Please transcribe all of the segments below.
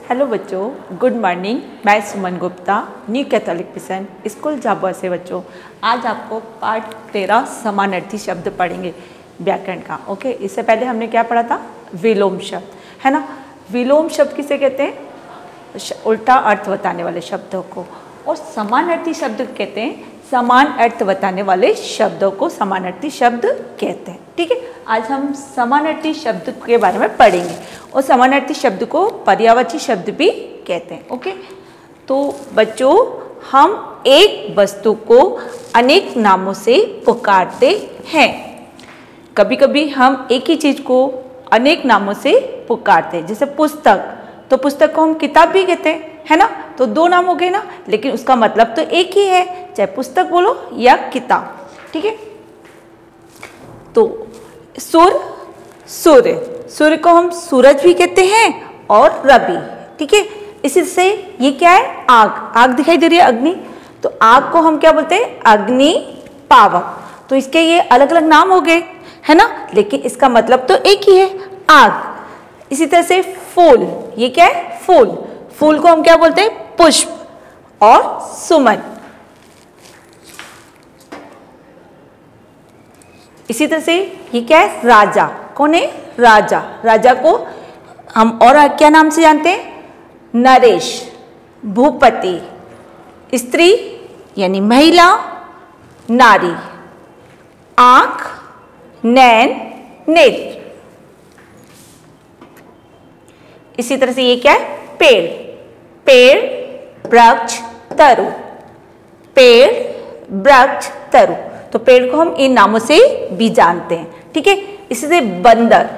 Hello बच्चों, good morning. मैं Suman Gupta, new Catholic mission school Jhabua से। बच्चों आज आपको पार्ट 13 समानार्थी शब्द पढ़ेंगे व्याकरण का। ओके, इससे पहले हमने क्या पढ़ा था? विलोम शब्द, है ना। विलोम शब्द किसे कहते हैं? उल्टा अर्थ बताने वाले शब्दों को। और समानार्थी शब्द कहते हैं समान अर्थ बताने वाले शब्दों को समानार्थी शब्द कहते हैं। ठीक है, आज हम समानार्थी शब्द के बारे में पढ़ेंगे और समानार्थी शब्द को पर्यायवाची शब्द भी कहते हैं। ओके, तो बच्चों हम एक वस्तु को अनेक नामों से पुकारते हैं। कभी कभी हम एक ही चीज को अनेक नामों से पुकारते हैं, जैसे पुस्तक, तो पुस्तक को हम किताब भी कहते हैं, है ना। तो दो नाम हो गए ना, लेकिन उसका मतलब तो एक ही है, चाहे पुस्तक बोलो या किताब। ठीक है, तो सूर्य, सूर्य को हम सूरज भी कहते हैं और रवि। ठीक है, इसी से ये क्या है? आग दिखाई दे रही है, अग्नि। तो आग को हम क्या बोलते हैं? अग्नि पावक। तो इसके ये अलग अलग नाम हो गए, है ना, लेकिन इसका मतलब तो एक ही है, आग। इसी तरह से फूल, ये क्या है? फूल को हम क्या बोलते हैं? पुष्प और सुमन। इसी तरह से ये क्या है? राजा। कौन है? राजा को हम और क्या नाम से जानते हैं? नरेश, भूपति, स्त्री यानी महिला, नारी, आंख, नैन, नेत्र। इसी तरह से ये क्या है? पेड़, वृक्ष, तरु, तो पेड़ को हम इन नामों से भी जानते हैं। ठीक है, इसी से बंदर,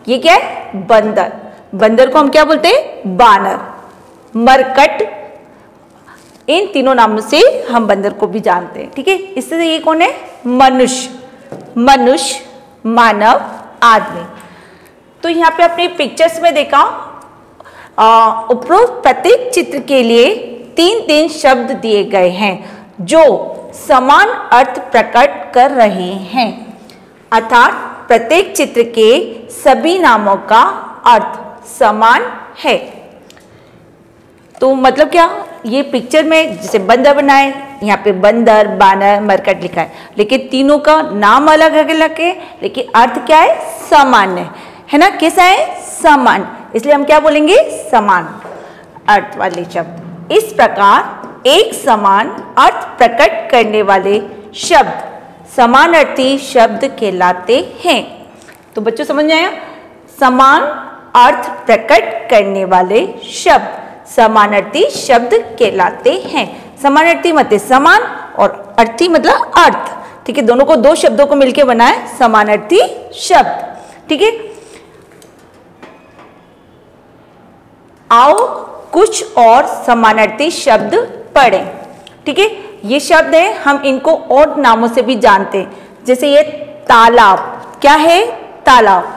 ये क्या है? बंदर को हम क्या बोलते हैं? बानर, मरकट, इन तीनों नामों से हम बंदर को भी जानते हैं। ठीक है, इससे ये कौन है? मनुष्य, मानव, आदमी। तो यहाँ पे अपने पिक्चर्स में देखा, उपरोक्त प्रत्येक चित्र के लिए 3 शब्द दिए गए हैं जो समान अर्थ प्रकट कर रहे हैं, अर्थात प्रत्येक चित्र के सभी नामों का अर्थ समान है। तो मतलब क्या? ये पिक्चर में जैसे बंदर बनाए, यहाँ पे बंदर, बानर, मरकट लिखा है, लेकिन तीनों का नाम अलग अलग है, लेकिन अर्थ क्या है? समान है ना। कैसा है? समान। इसलिए हम क्या बोलेंगे? समान अर्थ वाले शब्द। इस प्रकार एक समान अर्थ प्रकट करने वाले शब्द समानार्थी शब्द कहलाते हैं। तो बच्चों समझ में आया? समान अर्थ प्रकट करने वाले शब्द समानार्थी शब्द कहलाते हैं। समानार्थी मतलब समान और अर्थी मतलब अर्थ। ठीक है, दोनों को, 2 शब्दों को मिलकर बना है समानार्थी शब्द। ठीक है, आओ कुछ और समानार्थी शब्द पढ़ें। ठीक है, ये शब्द है, हम इनको और नामों से भी जानते हैं। जैसे ये तालाब, क्या है? तालाब,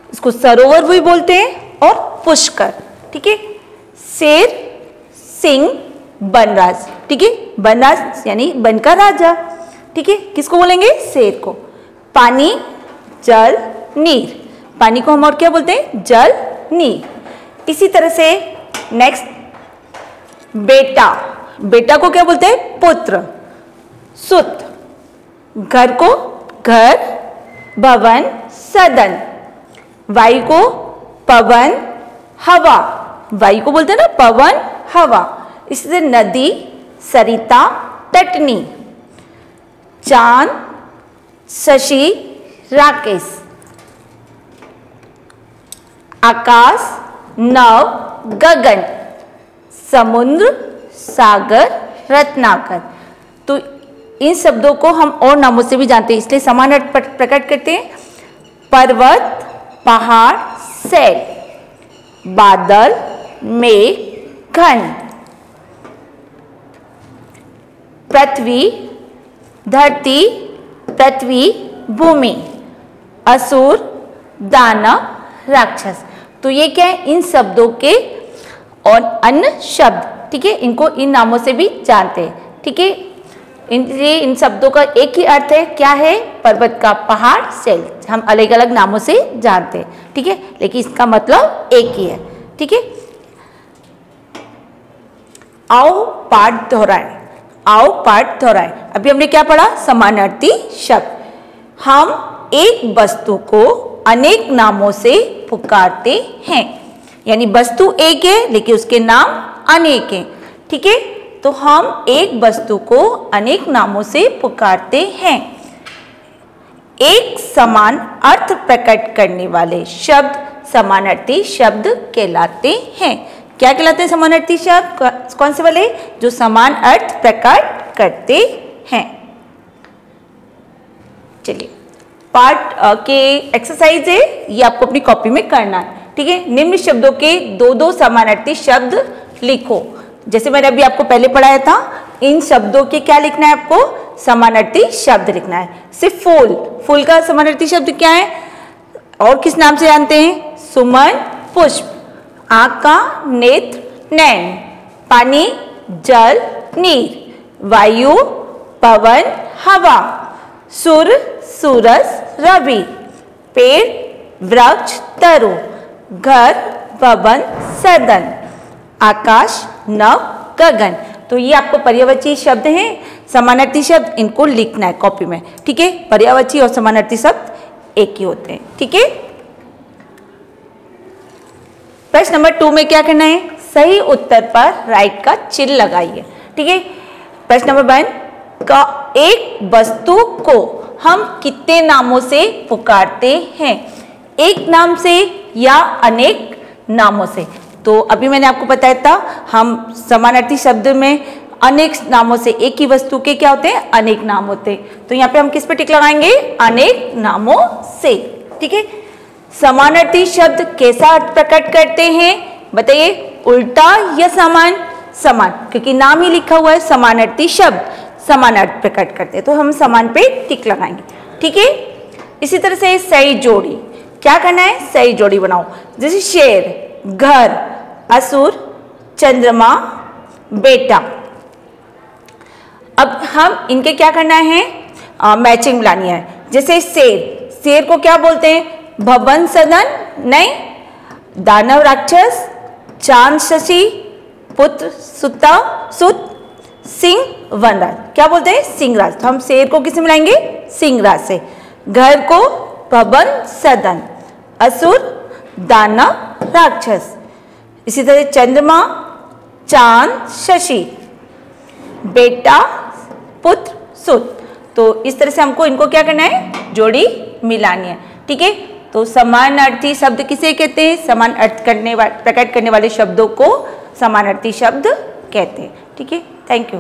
इसको सरोवर भी बोलते हैं और पुष्कर। ठीक है, शेर, सिंह, बनराज। ठीक है, बनराज यानी वन का राजा। ठीक है, किसको बोलेंगे? शेर को। पानी, जल, नीर, पानी को हम और क्या बोलते हैं? जल, नीर। इसी तरह से नेक्स्ट, बेटा को क्या बोलते हैं? पुत्र, सुत, घर को घर, भवन, सदन, वायु को पवन, हवा, वायु को बोलते हैं ना पवन, हवा। इसी तरह नदी, सरिता, तटनी, चांद, शशि, राकेश, आकाश, नव, गगन, समुद्र, सागर, रत्नाकर। तो इन शब्दों को हम और नामों से भी जानते हैं, इसलिए समान अर्थ प्रकट करते हैं। पर्वत, पहाड़, सैल, बादल, मेघ, घन, पृथ्वी, धरती, पृथ्वी, भूमि, असुर, दानव, राक्षस। तो ये क्या है? इन शब्दों के और अन्य शब्द। ठीक है, इनको इन नामों से भी जानते हैं। ठीक है, इन शब्दों का एक ही अर्थ है, क्या है? पर्वत का पहाड़, सैल, हम अलग अलग नामों से जानते हैं। ठीक है, लेकिन इसका मतलब एक ही है। ठीक है, आओ पाठ दोहराएं। आओ पाठ दोहराएं। अभी हमने क्या पढ़ा? समानार्थी शब्द। हम एक वस्तु को अनेक नामों से पुकारते हैं, यानी वस्तु एक है लेकिन उसके नाम अनेक हैं। ठीक है, तो हम एक वस्तु को अनेक नामों से पुकारते हैं। एक समान अर्थ प्रकट करने वाले शब्द समानार्थी शब्द कहलाते हैं। क्या कहलाते हैं समानार्थी शब्द? कौन से वाले? जो समान अर्थ प्रकट करते हैं। चलिए, पार्ट के एक्सरसाइज है, ये आपको अपनी कॉपी में करना है। ठीक है, निम्न शब्दों के दो दो समानार्थी शब्द लिखो। जैसे मैंने अभी आपको पहले पढ़ाया था, इन शब्दों के क्या लिखना है आपको? समानार्थी शब्द लिखना है। सिर्फ फूल, फूल का समानार्थी शब्द क्या है और किस नाम से जानते हैं? सुमन, पुष्प। आँख का नेत्र, नैन। पानी, जल, नीर। वायु, पवन, हवा। सूर्य, सूरज, रवि। पेड़, वृक्ष, तरु। घर, भवन, सदन। आकाश, नभ, गगन। तो ये आपको पर्यायवाची शब्द हैं, समानार्थी शब्द, इनको लिखना है कॉपी में। ठीक है, पर्यायवाची और समानार्थी शब्द एक ही होते हैं। ठीक है, प्रश्न नंबर 2 में क्या करना है? सही उत्तर पर राइट का चिन्ह लगाइए। ठीक है, प्रश्न नंबर 1 का एक वस्तु को हम कितने नामों से पुकारते हैं? एक नाम से या अनेक नामों से? तो अभी मैंने आपको बताया था, हम समानार्थी शब्द में अनेक नामों से, एक ही वस्तु के क्या होते हैं? अनेक नाम होते हैं। तो यहाँ पे हम किस पे टिक लगाएंगे? अनेक नामों से। ठीक है, समानार्थी शब्द कैसा अर्थ प्रकट करते हैं? बताइए, उल्टा या समान? समान, क्योंकि नाम ही लिखा हुआ है समानार्थी शब्द, समान अर्थ प्रकट करते हैं, तो हम समान पे टिक लगाएंगे। ठीक है, इसी तरह से सही जोड़ी, क्या करना है? सही जोड़ी बनाओ। जैसे शेर, घर, असुर, चंद्रमा, बेटा। अब हम इनके क्या करना है? मैचिंग मिलानी है। जैसे शेर, शेर को क्या बोलते हैं? भवन, सदन नहीं, दानव, राक्षस, चांद, शशि, पुत्र, सुता, सुत, सिंह, वनराज। क्या बोलते हैं? सिंहराज। तो हम शेर को किससे मिलाएंगे? सिंहराज से। घर को भवन, सदन। असुर, दानव, राक्षस। इसी तरह चंद्रमा, चांद, शशि। बेटा, पुत्र, सुत। तो इस तरह से हमको इनको क्या करना है? जोड़ी मिलानी है। ठीक है, तो समानार्थी शब्द किसे कहते हैं? समान अर्थ प्रकट करने वाले शब्दों को समानार्थी शब्द कहते हैं। ठीक है, थैंक यू।